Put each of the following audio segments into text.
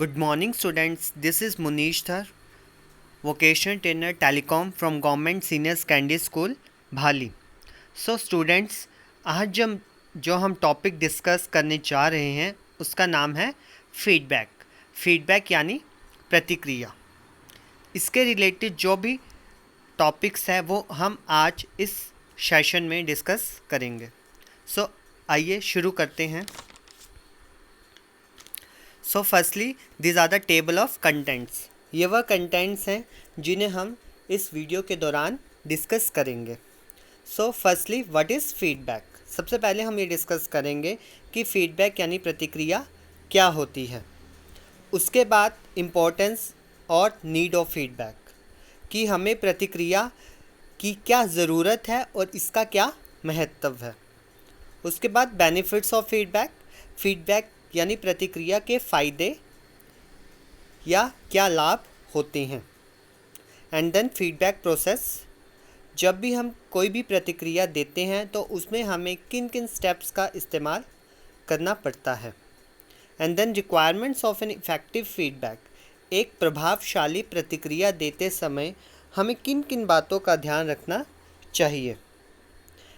Good morning, students. This is Munish Thar, vocational trainer telecom from Government Senior Secondary School, Bhali. So, students, आज जो हम topic discuss करने जा रहे हैं उसका नाम है फीडबैक. फीडबैक यानी प्रतिक्रिया. इसके रिलेटेड जो भी टॉपिक्स है वो हम आज इस सेशन में डिस्कस करेंगे. सो आइए शुरू करते हैं. So firstly this are the table of contents. ये वह कंटेंट्स हैं जिन्हें हम इस वीडियो के दौरान डिस्कस करेंगे. So firstly what is feedback. सबसे पहले हम ये डिस्कस करेंगे कि फीडबैक यानी प्रतिक्रिया क्या होती है. उसके बाद इम्पोर्टेंस और नीड ऑफ फीडबैक, कि हमें प्रतिक्रिया की क्या ज़रूरत है और इसका क्या महत्व है. उसके बाद बेनिफिट्स ऑफ फीडबैक. फीडबैक यानी प्रतिक्रिया के फ़ायदे या क्या लाभ होते हैं. And then feedback process. जब भी हम कोई भी प्रतिक्रिया देते हैं तो उसमें हमें किन किन स्टेप्स का इस्तेमाल करना पड़ता है. And then requirements of an effective feedback. एक प्रभावशाली प्रतिक्रिया देते समय हमें किन किन बातों का ध्यान रखना चाहिए.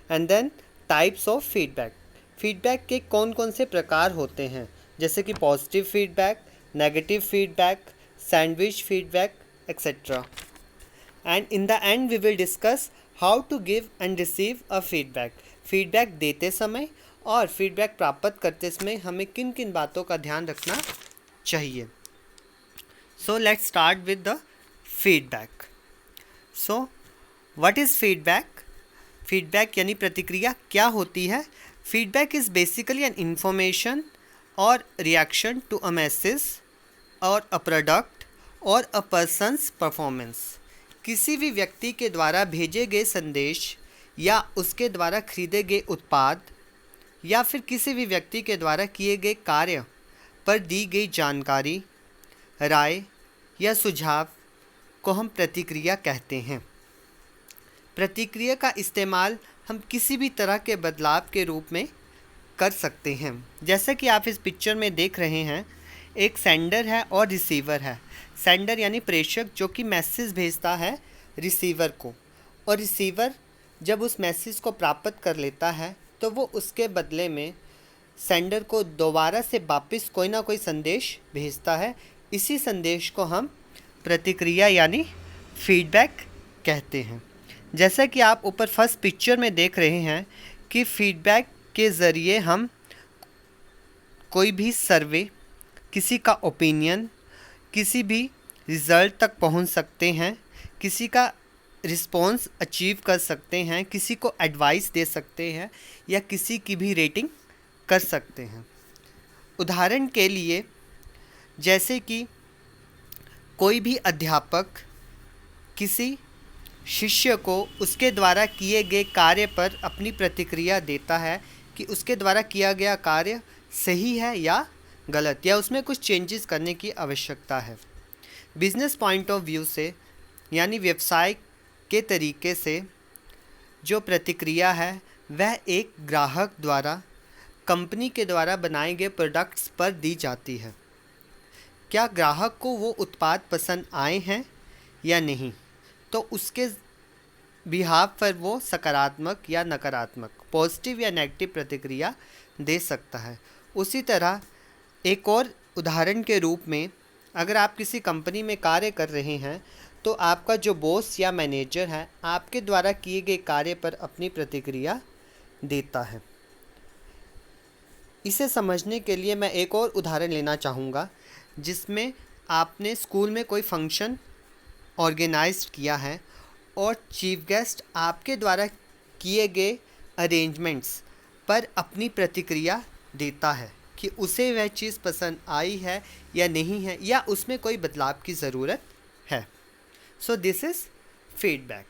And then types of feedback. Feedback के कौन कौन से प्रकार होते हैं, जैसे कि positive feedback, negative feedback, sandwich feedback etcetera. And in the end we will discuss how to give and receive a feedback. Feedback देते समय और फीडबैक प्राप्त करते समय हमें किन किन बातों का ध्यान रखना चाहिए. So let's start with the feedback. So what is feedback. Feedback यानी प्रतिक्रिया क्या होती है. Feedback is basically an information और रिएक्शन टू अ मैसेज और अ प्रोडक्ट और अ पर्सनस परफॉर्मेंस. किसी भी व्यक्ति के द्वारा भेजे गए संदेश या उसके द्वारा खरीदे गए उत्पाद या फिर किसी भी व्यक्ति के द्वारा किए गए कार्य पर दी गई जानकारी, राय या सुझाव को हम प्रतिक्रिया कहते हैं. प्रतिक्रिया का इस्तेमाल हम किसी भी तरह के बदलाव के रूप में कर सकते हैं. जैसे कि आप इस पिक्चर में देख रहे हैं, एक सेंडर है और रिसीवर है. सेंडर यानी प्रेषक जो कि मैसेज भेजता है रिसीवर को, और रिसीवर जब उस मैसेज को प्राप्त कर लेता है तो वो उसके बदले में सेंडर को दोबारा से वापस कोई ना कोई संदेश भेजता है. इसी संदेश को हम प्रतिक्रिया यानी फीडबैक कहते हैं. जैसा कि आप ऊपर फर्स्ट पिक्चर में देख रहे हैं कि फीडबैक के ज़रिए हम कोई भी सर्वे, किसी का ओपिनियन, किसी भी रिज़ल्ट तक पहुंच सकते हैं, किसी का रिस्पॉन्स अचीव कर सकते हैं, किसी को एडवाइस दे सकते हैं या किसी की भी रेटिंग कर सकते हैं. उदाहरण के लिए जैसे कि कोई भी अध्यापक किसी शिष्य को उसके द्वारा किए गए कार्य पर अपनी प्रतिक्रिया देता है कि उसके द्वारा किया गया कार्य सही है या गलत, या उसमें कुछ चेंजेस करने की आवश्यकता है. बिजनेस पॉइंट ऑफ व्यू से यानी व्यवसाय के तरीके से जो प्रतिक्रिया है वह एक ग्राहक द्वारा कंपनी के द्वारा बनाए गए प्रोडक्ट्स पर दी जाती है. क्या ग्राहक को वो उत्पाद पसंद आए हैं या नहीं, तो उसके बिहाफ पर वो सकारात्मक या नकारात्मक, पॉजिटिव या नेगेटिव प्रतिक्रिया दे सकता है. उसी तरह एक और उदाहरण के रूप में, अगर आप किसी कंपनी में कार्य कर रहे हैं तो आपका जो बॉस या मैनेजर है आपके द्वारा किए गए कार्य पर अपनी प्रतिक्रिया देता है. इसे समझने के लिए मैं एक और उदाहरण लेना चाहूँगा, जिसमें आपने स्कूल में कोई फंक्शन ऑर्गेनाइज किया है और चीफ गेस्ट आपके द्वारा किए गए अरेंजमेंट्स पर अपनी प्रतिक्रिया देता है कि उसे वह चीज़ पसंद आई है या नहीं है, या उसमें कोई बदलाव की ज़रूरत है. So this is feedback.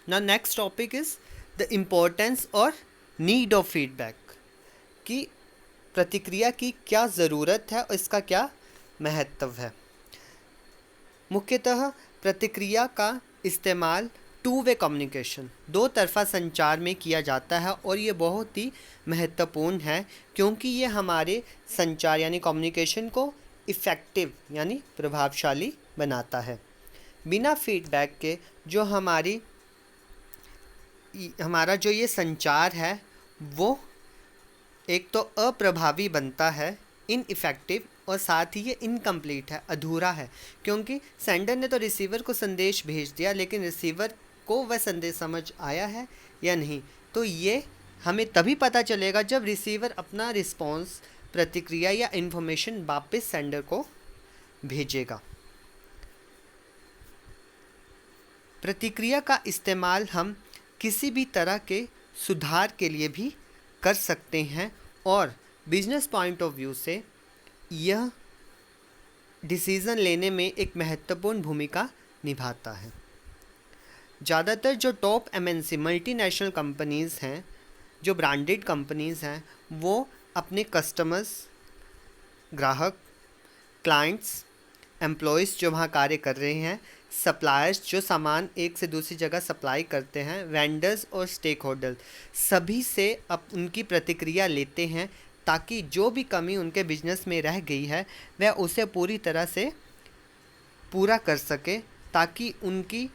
Now next topic is the importance और नीड ऑफ फीडबैक, कि प्रतिक्रिया की क्या ज़रूरत है और इसका क्या महत्व है. मुख्यतः प्रतिक्रिया का इस्तेमाल टू वे कम्युनिकेशन, दो तरफा संचार में किया जाता है और ये बहुत ही महत्वपूर्ण है क्योंकि ये हमारे संचार यानी कम्युनिकेशन को इफ़ेक्टिव यानी प्रभावशाली बनाता है। बिना फीडबैक के जो हमारा जो ये संचार है वो एक तो अप्रभावी बनता है, इनइफेक्टिव, और साथ ही ये इनकम्प्लीट है, अधूरा है, क्योंकि सेंडर ने तो रिसीवर को संदेश भेज दिया लेकिन रिसीवर को वह संदेश समझ आया है या नहीं, तो ये हमें तभी पता चलेगा जब रिसीवर अपना रिस्पॉन्स, प्रतिक्रिया या इन्फॉर्मेशन वापस सेंडर को भेजेगा। प्रतिक्रिया का इस्तेमाल हम किसी भी तरह के सुधार के लिए भी कर सकते हैं और बिजनेस पॉइंट ऑफ व्यू से यह डिसीज़न लेने में एक महत्वपूर्ण भूमिका निभाता है। ज़्यादातर जो टॉप एमएनसी मल्टीनेशनल कंपनीज़ हैं, जो ब्रांडेड कंपनीज़ हैं, वो अपने कस्टमर्स, ग्राहक, क्लाइंट्स, एम्प्लॉयज़ जो वहाँ कार्य कर रहे हैं, सप्लायर्स जो सामान एक से दूसरी जगह सप्लाई करते हैं, वेंडर्स और स्टेक होल्डर्स, सभी से अब उनकी प्रतिक्रिया लेते हैं ताकि जो भी कमी उनके बिजनेस में रह गई है वह उसे पूरी तरह से पूरा कर सके, ताकि उनकी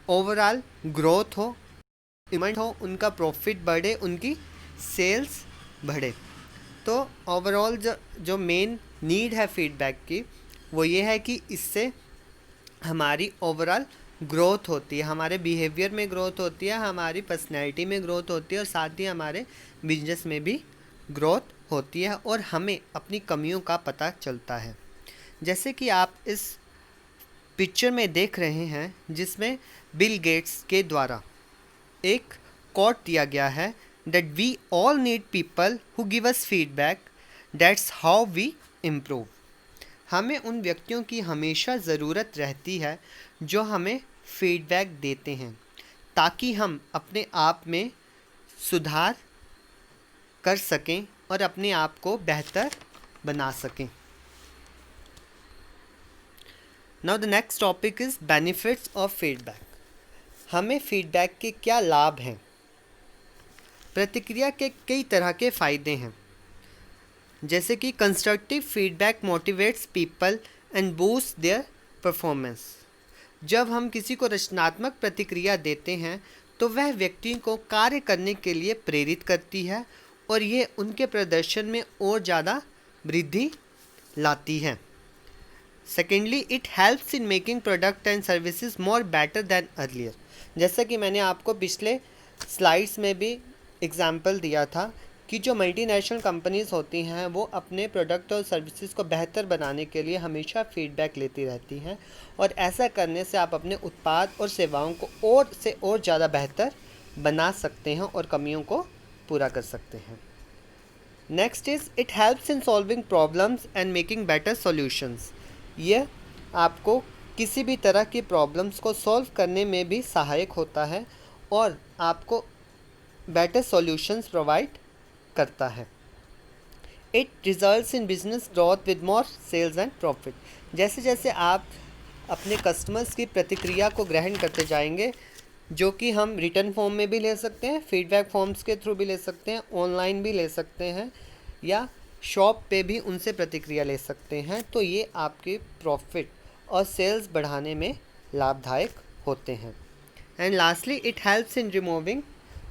ओवरऑल ग्रोथ हो, इम्प्रूवमेंट हो, उनका प्रॉफिट बढ़े, उनकी सेल्स बढ़े। तो ओवरऑल जो मेन नीड है फीडबैक की वो ये है कि इससे हमारी ओवरऑल ग्रोथ होती है, हमारे बिहेवियर में ग्रोथ होती है, हमारी पर्सनैलिटी में ग्रोथ होती है और साथ ही हमारे बिजनेस में भी ग्रोथ होती है और हमें अपनी कमियों का पता चलता है। जैसे कि आप इस पिक्चर में देख रहे हैं जिसमें बिल गेट्स के द्वारा एक कोट दिया गया है that we all need people who give us feedback, that's how we improve. हमें उन व्यक्तियों की हमेशा ज़रूरत रहती है जो हमें फीडबैक देते हैं ताकि हम अपने आप में सुधार कर सकें और अपने आप को बेहतर बना सकें। Now the next topic is benefits of feedback. हमें फीडबैक के क्या लाभ हैं? प्रतिक्रिया के कई तरह के फ़ायदे हैं, जैसे कि constructive feedback motivates people and boost their performance. जब हम किसी को रचनात्मक प्रतिक्रिया देते हैं तो वह व्यक्ति को कार्य करने के लिए प्रेरित करती है और ये उनके प्रदर्शन में और ज़्यादा वृद्धि लाती है। Secondly, it helps in making product and services more better than earlier. जैसा कि मैंने आपको पिछले स्लाइड्स में भी एग्जाम्पल दिया था कि जो मल्टीनेशनल कंपनीज़ होती हैं वो अपने प्रोडक्ट और सर्विसेज को बेहतर बनाने के लिए हमेशा फीडबैक लेती रहती हैं और ऐसा करने से आप अपने उत्पाद और सेवाओं को और से और ज़्यादा बेहतर बना सकते हैं और कमियों को पूरा कर सकते हैं। Next is it helps in solving problems and making better solutions. यह आपको किसी भी तरह की प्रॉब्लम्स को सॉल्व करने में भी सहायक होता है और आपको बेटर सॉल्यूशंस प्रोवाइड करता है। It results in business growth with more sales and profit. जैसे जैसे आप अपने कस्टमर्स की प्रतिक्रिया को ग्रहण करते जाएंगे, जो कि हम रिटर्न फॉर्म में भी ले सकते हैं, फीडबैक फॉर्म्स के थ्रू भी ले सकते हैं, ऑनलाइन भी ले सकते हैं या शॉप पे भी उनसे प्रतिक्रिया ले सकते हैं, तो ये आपके प्रॉफिट और सेल्स बढ़ाने में लाभदायक होते हैं। And lastly, it helps in removing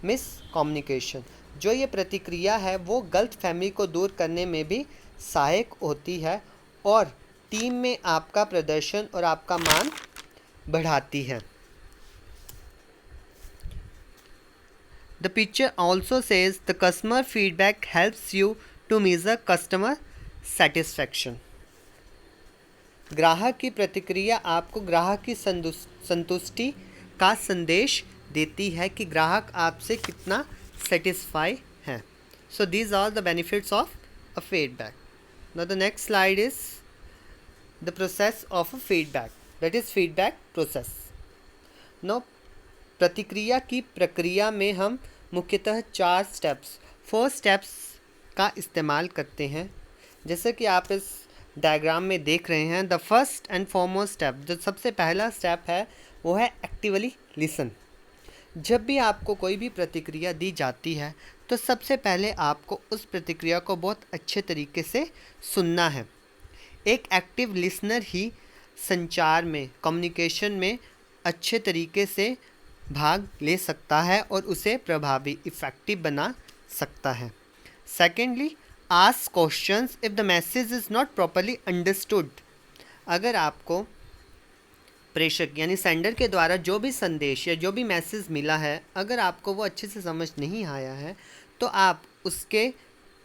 miss communication. जो ये प्रतिक्रिया है वो गलत फहमी को दूर करने में भी सहायक होती है और टीम में आपका प्रदर्शन और आपका मान बढ़ाती है। The picture also says the customer feedback helps you to measure customer satisfaction. ग्राहक की प्रतिक्रिया आपको ग्राहक की संतुष्टि का संदेश देती है कि ग्राहक आपसे कितना सेटिस्फाई है। So these are the benefits of a feedback. Now the next slide is the process of a feedback, that is feedback process. Now प्रतिक्रिया की प्रक्रिया में हम मुख्यतः 4 स्टेप्स का इस्तेमाल करते हैं। जैसे कि आप इस डायग्राम में देख रहे हैं, the first and foremost step, जो सबसे पहला स्टेप है वो है एक्टिवली लिसन। जब भी आपको कोई भी प्रतिक्रिया दी जाती है तो सबसे पहले आपको उस प्रतिक्रिया को बहुत अच्छे तरीके से सुनना है। एक एक्टिव लिसनर ही संचार में, कम्युनिकेशन में अच्छे तरीके से भाग ले सकता है और उसे प्रभावी, इफ़ेक्टिव बना सकता है। Secondly, ask questions if the message is not properly understood. अगर आपको प्रेषक यानी सेंडर के द्वारा जो भी संदेश या जो भी मैसेज मिला है, अगर आपको वो अच्छे से समझ नहीं आया है तो आप उसके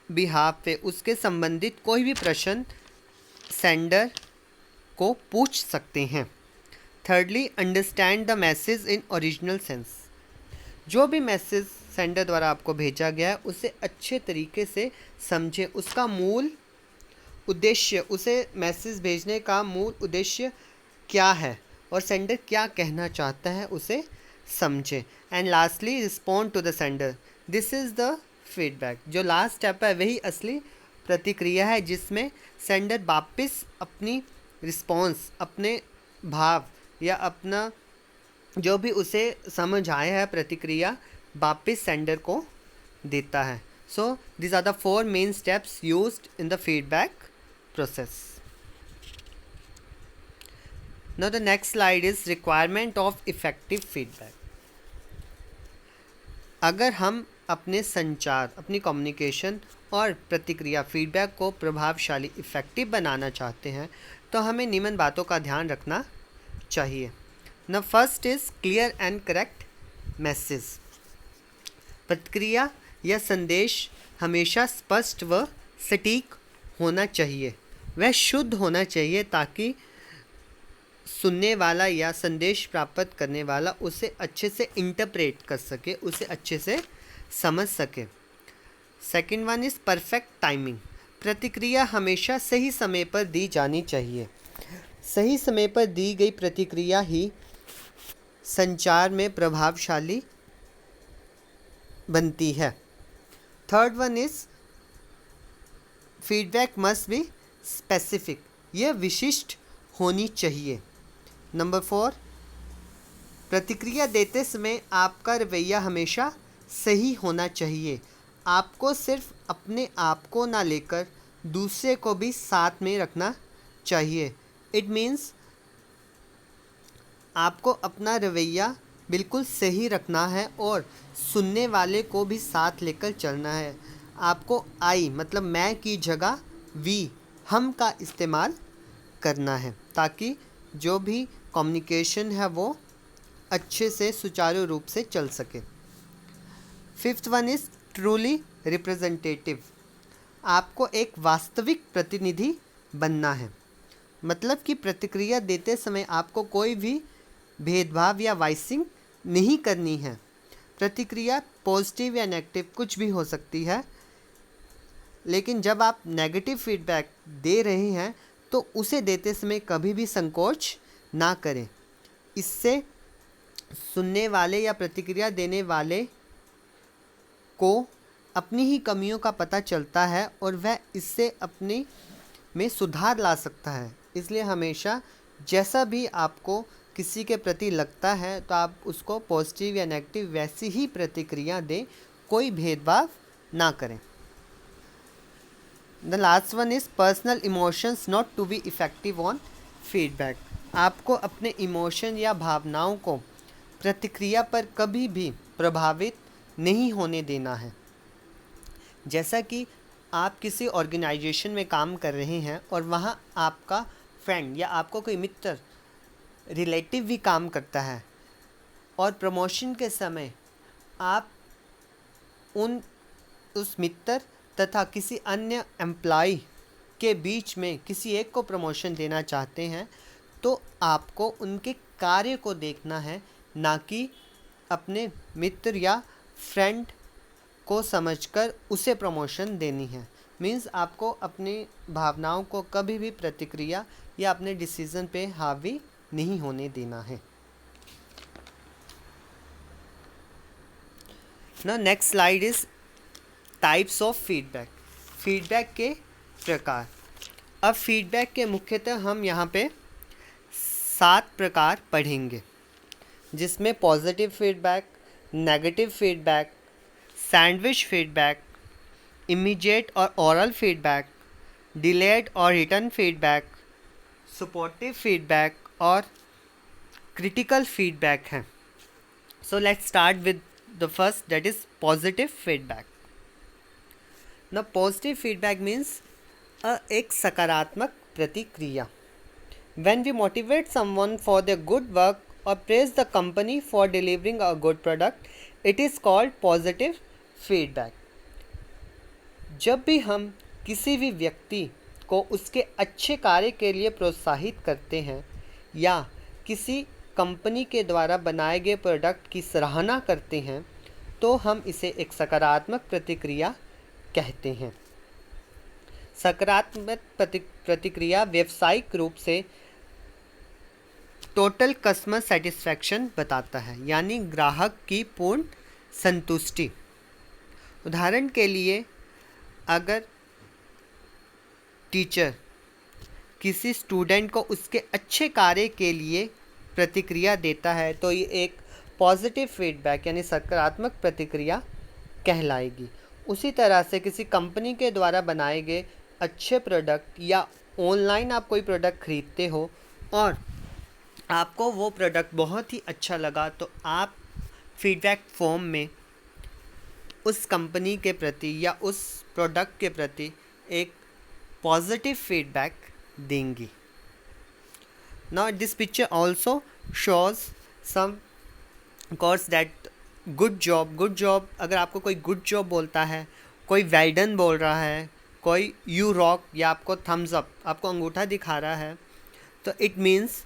बिहाफ पे, उसके संबंधित कोई भी प्रश्न सेंडर को पूछ सकते हैं। Thirdly, understand the message in original sense. जो भी मैसेज सेंडर द्वारा आपको भेजा गया है उसे अच्छे तरीके से समझें, उसका मूल उद्देश्य, उसे मैसेज भेजने का मूल उद्देश्य क्या है और सेंडर क्या कहना चाहता है उसे समझें। And lastly, respond to the sender. This is the feedback. जो लास्ट स्टेप है वही असली प्रतिक्रिया है, जिसमें सेंडर वापस अपनी रिस्पॉन्स, अपने भाव या अपना जो भी उसे समझ आया है प्रतिक्रिया वापस सेंडर को देता है। So this are the 4 main steps used in the feedback process. Now the next slide is requirement of effective feedback. अगर हम अपने संचार, अपनी कम्युनिकेशन और प्रतिक्रिया फीडबैक को प्रभावशाली, इफ़ेक्टिव बनाना चाहते हैं तो हमें निम्न बातों का ध्यान रखना चाहिए। न first is clear and correct message. प्रतिक्रिया या संदेश हमेशा स्पष्ट व सटीक होना चाहिए, वह शुद्ध होना चाहिए ताकि सुनने वाला या संदेश प्राप्त करने वाला उसे अच्छे से इंटरप्रेट कर सके, उसे अच्छे से समझ सके। Second one is perfect timing. प्रतिक्रिया हमेशा सही समय पर दी जानी चाहिए। सही समय पर दी गई प्रतिक्रिया ही संचार में प्रभावशाली बनती है। Third one is feedback must be specific. यह विशिष्ट होनी चाहिए। नंबर 4, प्रतिक्रिया देते समय आपका रवैया हमेशा सही होना चाहिए। आपको सिर्फ अपने आप को ना लेकर दूसरे को भी साथ में रखना चाहिए। इट मीन्स आपको अपना रवैया बिल्कुल सही रखना है और सुनने वाले को भी साथ लेकर चलना है। आपको आई मतलब मैं की जगह वी, हम का इस्तेमाल करना है ताकि जो भी कम्युनिकेशन है वो अच्छे से सुचारू रूप से चल सके। Fifth one is truly representative. आपको एक वास्तविक प्रतिनिधि बनना है। मतलब कि प्रतिक्रिया देते समय आपको कोई भी भेदभाव या वाइसिंग नहीं करनी है। प्रतिक्रिया पॉजिटिव या नेगेटिव कुछ भी हो सकती है, लेकिन जब आप नेगेटिव फीडबैक दे रहे हैं तो उसे देते समय कभी भी संकोच ना करें। इससे सुनने वाले या प्रतिक्रिया देने वाले को अपनी ही कमियों का पता चलता है और वह इससे अपने में सुधार ला सकता है। इसलिए हमेशा जैसा भी आपको किसी के प्रति लगता है तो आप उसको पॉजिटिव या नेगेटिव वैसी ही प्रतिक्रिया दें, कोई भेदभाव ना करें। The last one is personal emotions not to be effective on feedback. आपको अपने इमोशन या भावनाओं को प्रतिक्रिया पर कभी भी प्रभावित नहीं होने देना है। जैसा कि आप किसी ऑर्गेनाइजेशन में काम कर रहे हैं और वहाँ आपका फ्रेंड या आपको कोई मित्र, रिलेटिव भी काम करता है और प्रमोशन के समय आप उस मित्र तथा किसी अन्य एम्प्लॉय के बीच में किसी एक को प्रमोशन देना चाहते हैं तो आपको उनके कार्य को देखना है, ना कि अपने मित्र या फ्रेंड को समझकर उसे प्रमोशन देनी है। मीन्स आपको अपनी भावनाओं को कभी भी प्रतिक्रिया या अपने डिसीज़न पे हावी नहीं होने देना है। ना next slide is types of feedback. Feedback के प्रकार। अब फीडबैक के मुख्यतः हम यहाँ पे 7 प्रकार पढ़ेंगे, जिसमें positive feedback, negative feedback, sandwich feedback, immediate और ओरल फीडबैक, डिलेड और रिटर्न फीडबैक, सपोर्टिव फीडबैक और क्रिटिकल फीडबैक हैं. So let's start with the first, that is positive feedback. ना पॉजिटिव फीडबैक मीन्स एक सकारात्मक प्रतिक्रिया. When we motivate someone for their good work or praise the company for delivering a good product, it is called positive feedback. जब भी हम किसी भी व्यक्ति को उसके अच्छे कार्य के लिए प्रोत्साहित करते हैं या किसी कंपनी के द्वारा बनाए गए प्रोडक्ट की सराहना करते हैं तो हम इसे एक सकारात्मक प्रतिक्रिया कहते हैं. सकारात्मक प्रतिक्रिया व्यावसायिक रूप से टोटल कस्टमर सेटिस्फैक्शन बताता है, यानी ग्राहक की पूर्ण संतुष्टि. उदाहरण के लिए अगर टीचर किसी स्टूडेंट को उसके अच्छे कार्य के लिए प्रतिक्रिया देता है तो ये एक पॉजिटिव फीडबैक यानी सकारात्मक प्रतिक्रिया कहलाएगी. उसी तरह से किसी कंपनी के द्वारा बनाए गए अच्छे प्रोडक्ट या ऑनलाइन आप कोई प्रोडक्ट खरीदते हो और आपको वो प्रोडक्ट बहुत ही अच्छा लगा तो आप फीडबैक फॉर्म में उस कंपनी के प्रति या उस प्रोडक्ट के प्रति एक पॉजिटिव फीडबैक देंगी. Now this picture also shows some course that good job. अगर आपको कोई गुड जॉब बोलता है, कोई वेल डन बोल रहा है, कोई यू रॉक या आपको थम्स अप, आपको अंगूठा दिखा रहा है, तो इट मीन्स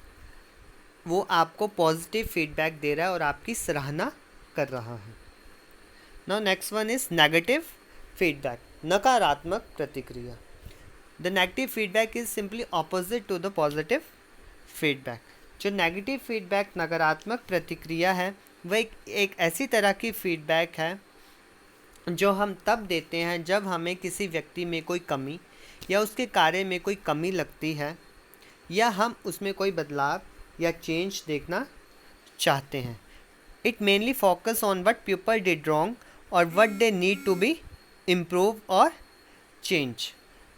वो आपको पॉजिटिव फीडबैक दे रहा है और आपकी सराहना कर रहा है. Now next one is negative feedback, नकारात्मक प्रतिक्रिया. The negative feedback is simply opposite to the positive feedback. जो नेगेटिव फीडबैक नकारात्मक प्रतिक्रिया है वह एक ऐसी तरह की फीडबैक है जो हम तब देते हैं जब हमें किसी व्यक्ति में कोई कमी या उसके कार्य में कोई कमी लगती है या हम उसमें कोई बदलाव या चेंज देखना चाहते हैं. It mainly focus on what people did wrong और what they need to be improve और change.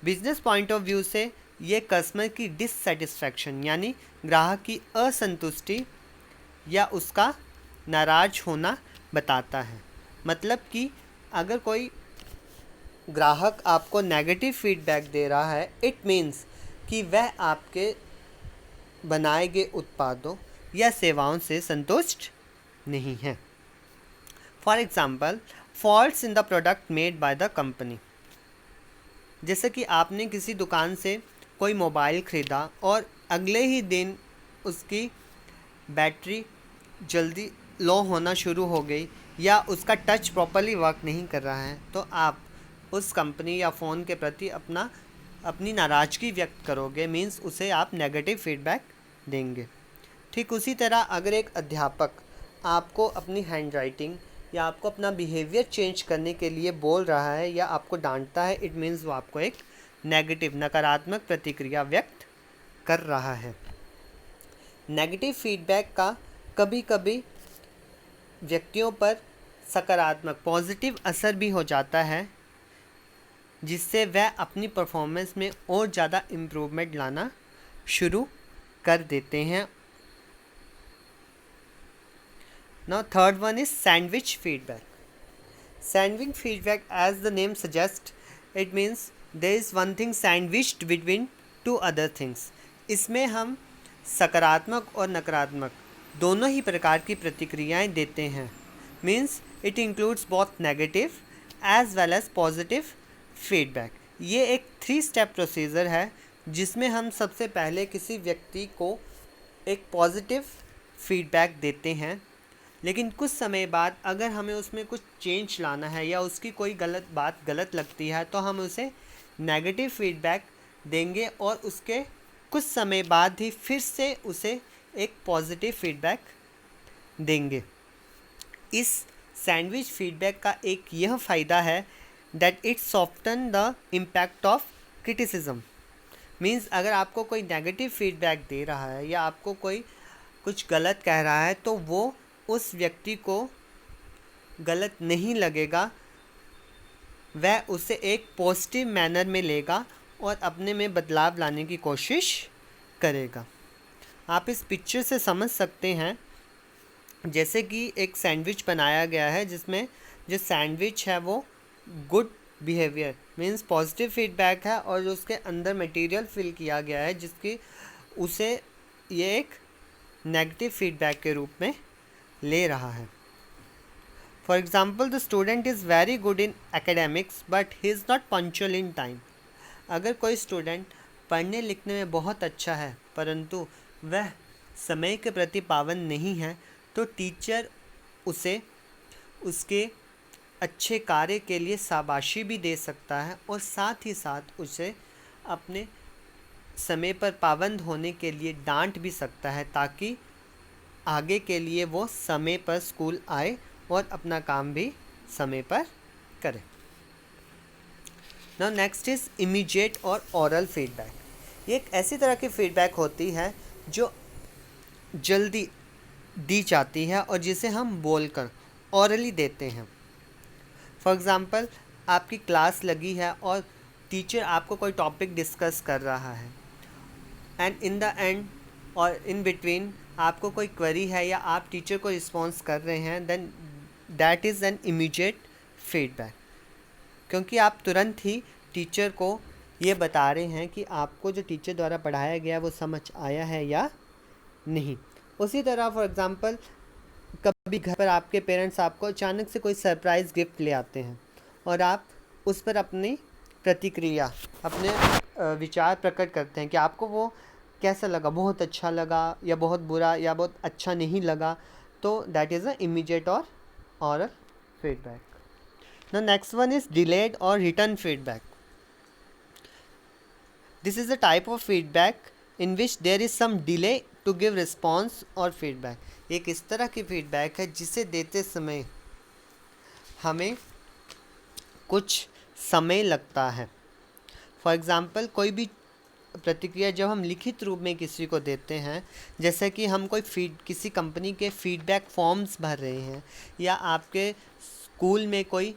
Business point of view से ये कस्टमर की डिससेटिस्फैक्शन यानी ग्राहक की असंतुष्टि या उसका नाराज होना बताता है. मतलब कि अगर कोई ग्राहक आपको नेगेटिव फीडबैक दे रहा है, इट मीन्स कि वह आपके बनाए गए उत्पादों या सेवाओं से संतुष्ट नहीं है. For example, faults in the product made by the company. जैसे कि आपने किसी दुकान से कोई मोबाइल ख़रीदा और अगले ही दिन उसकी बैटरी जल्दी लो होना शुरू हो गई या उसका टच प्रॉपर्ली वर्क नहीं कर रहा है, तो आप उस कंपनी या फ़ोन के प्रति अपनी नाराज़गी व्यक्त करोगे, मीन्स उसे आप नेगेटिव फीडबैक देंगे. ठीक उसी तरह अगर एक अध्यापक आपको अपनी हैंडराइटिंग या आपको अपना बिहेवियर चेंज करने के लिए बोल रहा है या आपको डांटता है, इट मीन्स वो आपको एक नेगेटिव नकारात्मक प्रतिक्रिया व्यक्त कर रहा है. नेगेटिव फीडबैक का कभी कभी व्यक्तियों पर सकारात्मक पॉजिटिव असर भी हो जाता है जिससे वह अपनी परफॉर्मेंस में और ज़्यादा इम्प्रूवमेंट लाना शुरू कर देते हैं. Now third one is sandwich feedback. Sandwich feedback as the name suggest it means there is one thing sandwiched between two other things. इसमें हम सकारात्मक और नकारात्मक दोनों ही प्रकार की प्रतिक्रियाएं देते हैं. Means it includes both negative as well as positive feedback. ये एक 3 स्टेप प्रोसीजर है जिसमें हम सबसे पहले किसी व्यक्ति को एक पॉजिटिव फीडबैक देते हैं, लेकिन कुछ समय बाद अगर हमें उसमें कुछ चेंज लाना है या उसकी कोई बात गलत लगती है तो हम उसे नेगेटिव फीडबैक देंगे और उसके कुछ समय बाद ही फिर से उसे एक पॉजिटिव फीडबैक देंगे. इस सैंडविच फीडबैक का एक यह फ़ायदा है that it soften the impact of criticism. Means अगर आपको कोई नेगेटिव फीडबैक दे रहा है या आपको कोई कुछ गलत कह रहा है तो वो उस व्यक्ति को गलत नहीं लगेगा वह उसे एक पॉजिटिव मैनर में लेगा और अपने में बदलाव लाने की कोशिश करेगा। आप इस पिक्चर से समझ सकते हैं जैसे कि एक सैंडविच बनाया गया है जिसमें जो सैंडविच है वो good behaviour means positive feedback है और जो उसके अंदर मटेरियल फिल किया गया है जिसकी उसे ये एक नेगेटिव फीडबैक के रूप में ले रहा है। For example the student is very good in academics but he is not punctual in time. अगर कोई स्टूडेंट पढ़ने लिखने में बहुत अच्छा है परंतु वह समय के प्रति पाबंद नहीं है तो टीचर उसे उसके अच्छे कार्य के लिए शाबाशी भी दे सकता है और साथ ही साथ उसे अपने समय पर पाबंद होने के लिए डांट भी सकता है ताकि आगे के लिए वो समय पर स्कूल आए और अपना काम भी समय पर करे। नाउ नेक्स्ट इज़ इमीडिएट और ओरल फीडबैक। ये एक ऐसी तरह की फीडबैक होती है जो जल्दी दी जाती है और जिसे हम बोलकर ओरली देते हैं। फॉर एग्ज़ाम्पल आपकी क्लास लगी है और टीचर आपको कोई टॉपिक डिस्कस कर रहा है एंड इन द एंड और इन बिटवीन आपको कोई क्वेरी है या आप टीचर को रिस्पॉन्स कर रहे हैं then that is an immediate feedback, क्योंकि आप तुरंत ही टीचर को ये बता रहे हैं कि आपको जो टीचर द्वारा पढ़ाया गया वो समझ आया है या नहीं। उसी तरह फॉर एग्ज़ाम्पल कभी घर पर आपके पेरेंट्स आपको अचानक से कोई सरप्राइज़ गिफ्ट ले आते हैं और आप उस पर अपनी प्रतिक्रिया अपने विचार प्रकट करते हैं कि आपको वो कैसा लगा, बहुत अच्छा लगा या बहुत बुरा या बहुत अच्छा नहीं लगा। तो दैट इज़ अ इमीडिएट और oral feedback. The next one is delayed or return feedback. This is a type of feedback in which there is some delay to give response or feedback. एक इस तरह की feedback है जिसे देते समय हमें कुछ समय लगता है। फॉर एग्ज़ाम्पल कोई भी प्रतिक्रिया जब हम लिखित रूप में किसी को देते हैं, जैसे कि हम कोई किसी कंपनी के फीडबैक फॉर्म्स भर रहे हैं या आपके स्कूल में कोई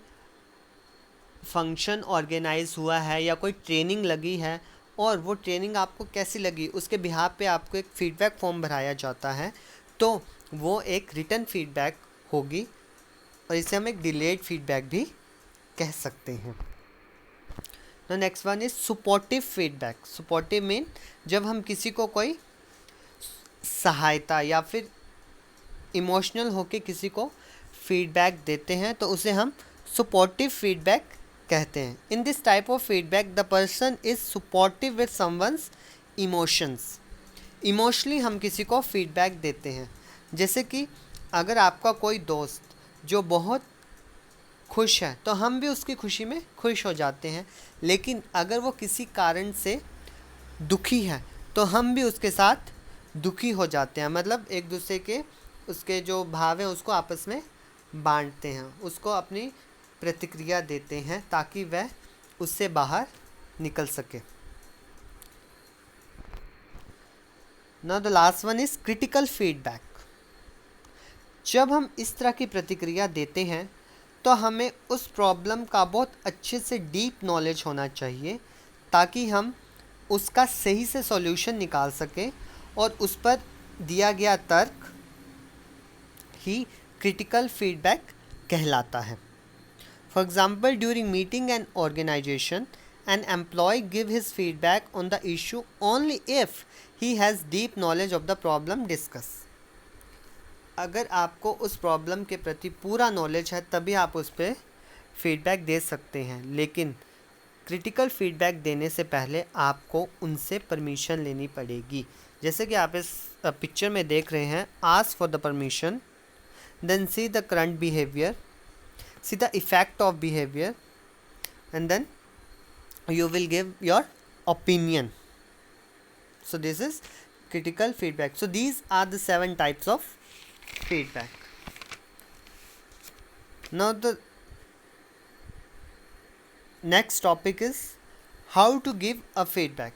फंक्शन ऑर्गेनाइज हुआ है या कोई ट्रेनिंग लगी है और वो ट्रेनिंग आपको कैसी लगी उसके बिहाफ पे आपको एक फ़ीडबैक फॉर्म भराया जाता है, तो वो एक रिटर्न फीडबैक होगी और इसे हम एक डिलेड फीडबैक भी कह सकते हैं। तो next one is supportive feedback. Supportive mean जब हम किसी को कोई सहायता या फिर इमोशनल होके किसी को फीडबैक देते हैं तो उसे हम सपोर्टिव फीडबैक कहते हैं। In this type of feedback the person is supportive with someone's emotions. Emotionally हम किसी को फीडबैक देते हैं, जैसे कि अगर आपका कोई दोस्त जो बहुत खुश है तो हम भी उसकी खुशी में खुश हो जाते हैं, लेकिन अगर वो किसी कारण से दुखी है तो हम भी उसके साथ दुखी हो जाते हैं। मतलब एक दूसरे के उसके जो भाव हैं उसको आपस में बांटते हैं, उसको अपनी प्रतिक्रिया देते हैं ताकि वह उससे बाहर निकल सके। Now the last one is critical feedback. जब हम इस तरह की प्रतिक्रिया देते हैं तो हमें उस प्रॉब्लम का बहुत अच्छे से डीप नॉलेज होना चाहिए ताकि हम उसका सही से सॉल्यूशन निकाल सकें और उस पर दिया गया तर्क ही क्रिटिकल फीडबैक कहलाता है। For example during meeting and organisation an employee give his feedback on the issue only if he has deep knowledge of the problem discussed. अगर आपको उस प्रॉब्लम के प्रति पूरा नॉलेज है तभी आप उस पर फीडबैक दे सकते हैं, लेकिन क्रिटिकल फीडबैक देने से पहले आपको उनसे परमिशन लेनी पड़ेगी। जैसे कि आप इस पिक्चर में देख रहे हैं, ask for the permission, then see the current behaviour, see the effect of behaviour and then you will give your opinion. So this is critical feedback. So these are the 7 types of feedback. Now the next topic is how to give a feedback.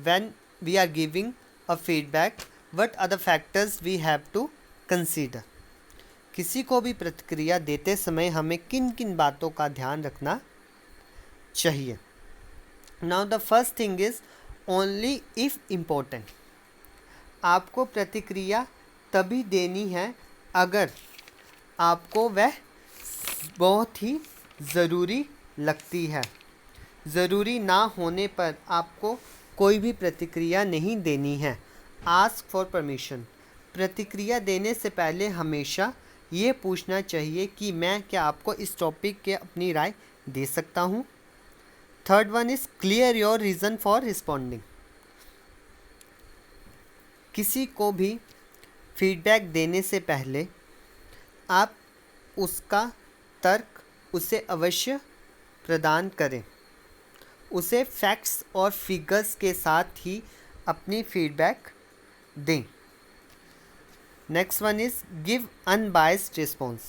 When we are giving a feedback, what are the factors we have to consider? किसी को भी प्रतिक्रिया देते समय हमें किन किन बातों का ध्यान रखना चाहिए। Now the first thing is only if important. आपको प्रतिक्रिया तभी देनी है अगर आपको वह बहुत ही ज़रूरी लगती है। ज़रूरी ना होने पर आपको कोई भी प्रतिक्रिया नहीं देनी है। Ask for permission. प्रतिक्रिया देने से पहले हमेशा ये पूछना चाहिए कि मैं क्या आपको इस टॉपिक के अपनी राय दे सकता हूँ। Third one is clear your reason for responding. किसी को भी फीडबैक देने से पहले आप उसका तर्क उसे अवश्य प्रदान करें। उसे फैक्ट्स और फिगर्स के साथ ही अपनी फीडबैक दें। Next one is give unbiased response.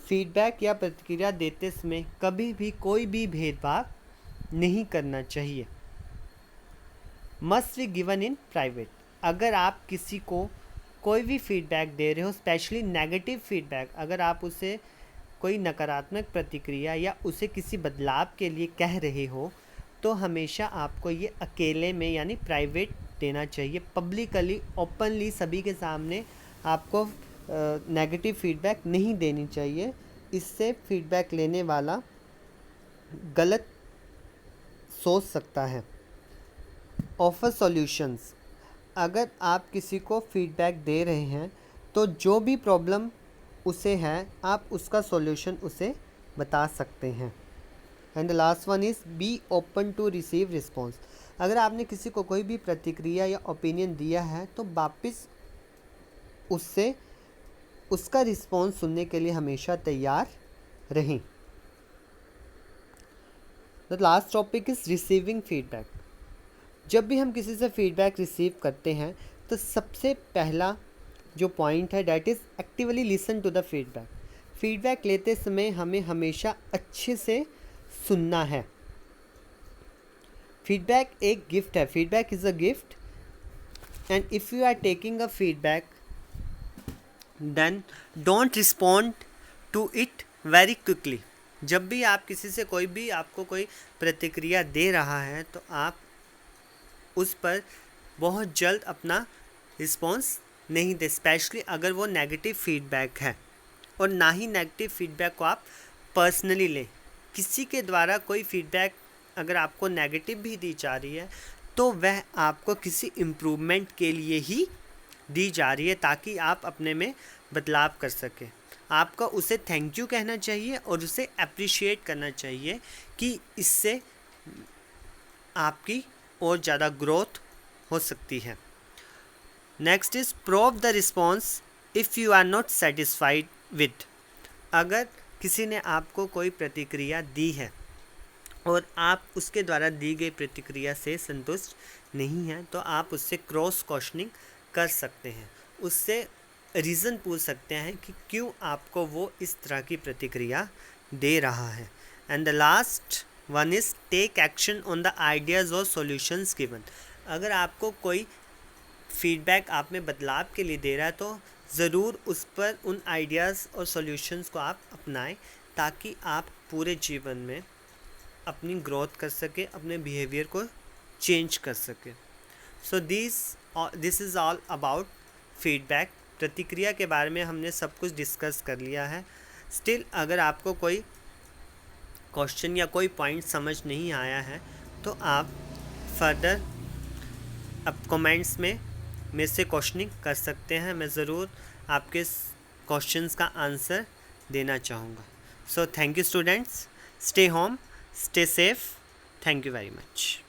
Feedback या प्रतिक्रिया देते समय कभी भी कोई भी भेदभाव नहीं करना चाहिए। Must be given in private. अगर आप किसी को कोई भी फीडबैक दे रहे हो, स्पेशली नेगेटिव फीडबैक, अगर आप उसे कोई नकारात्मक प्रतिक्रिया या उसे किसी बदलाव के लिए कह रहे हो, तो हमेशा आपको ये अकेले में यानी प्राइवेट देना चाहिए। पब्लिकली ओपनली सभी के सामने आपको नेगेटिव फीडबैक नहीं देनी चाहिए। इससे फीडबैक लेने वाला गलत सोच सकता है। Offer solutions. अगर आप किसी को फीडबैक दे रहे हैं तो जो भी प्रॉब्लम उसे है आप उसका सॉल्यूशन उसे बता सकते हैं। And the last one is be open to receive response. अगर आपने किसी को कोई भी प्रतिक्रिया या ओपिनियन दिया है तो वापस उससे उसका रिस्पॉन्स सुनने के लिए हमेशा तैयार रहें। The last topic is receiving feedback. जब भी हम किसी से फीडबैक रिसीव करते हैं तो सबसे पहला जो पॉइंट है that is actively listen to the feedback. Feedback लेते समय हमें हमेशा अच्छे से सुनना है। फीडबैक एक गिफ्ट है। Feedback is a gift and if you are taking a feedback then don't respond to it very quickly. जब भी आप किसी से कोई भी आपको कोई प्रतिक्रिया दे रहा है तो आप उस पर बहुत जल्द अपना रिस्पॉन्स नहीं दे, स्पेशली अगर वो नेगेटिव फीडबैक है। और ना ही नेगेटिव फीडबैक को आप पर्सनली लें। किसी के द्वारा कोई फीडबैक अगर आपको नेगेटिव भी दी जा रही है तो वह आपको किसी इम्प्रूवमेंट के लिए ही दी जा रही है ताकि आप अपने में बदलाव कर सकें। आपको उसे थैंक यू कहना चाहिए और उसे अप्रिशिएट करना चाहिए कि इससे आपकी और ज़्यादा ग्रोथ हो सकती है। Next is prove the response if you are not satisfied with. अगर किसी ने आपको कोई प्रतिक्रिया दी है और आप उसके द्वारा दी गई प्रतिक्रिया से संतुष्ट नहीं हैं तो आप उससे क्रॉस क्वेश्चनिंग कर सकते हैं। उससे रीज़न पूछ सकते हैं कि क्यों आपको वो इस तरह की प्रतिक्रिया दे रहा है। And the last one is take action on the ideas और सॉल्यूशंस गिवन। अगर आपको कोई फीडबैक आप में बदलाव के लिए दे रहा है तो ज़रूर उस पर उन आइडियाज़ और सॉल्यूशंस को आप अपनाएं ताकि आप पूरे जीवन में अपनी ग्रोथ कर सके, अपने बिहेवियर को चेंज कर सके। So this is all about feedback. प्रतिक्रिया के बारे में हमने सब कुछ डिस्कस कर लिया है। स्टिल अगर आपको कोई क्वेश्चन या कोई पॉइंट समझ नहीं आया है तो आप फर्दर अब कमेंट्स में मेरे से क्वेश्चनिंग कर सकते हैं। मैं ज़रूर आपके क्वेश्चंस का आंसर देना चाहूँगा। So thank you students, stay home, stay safe, thank you very much.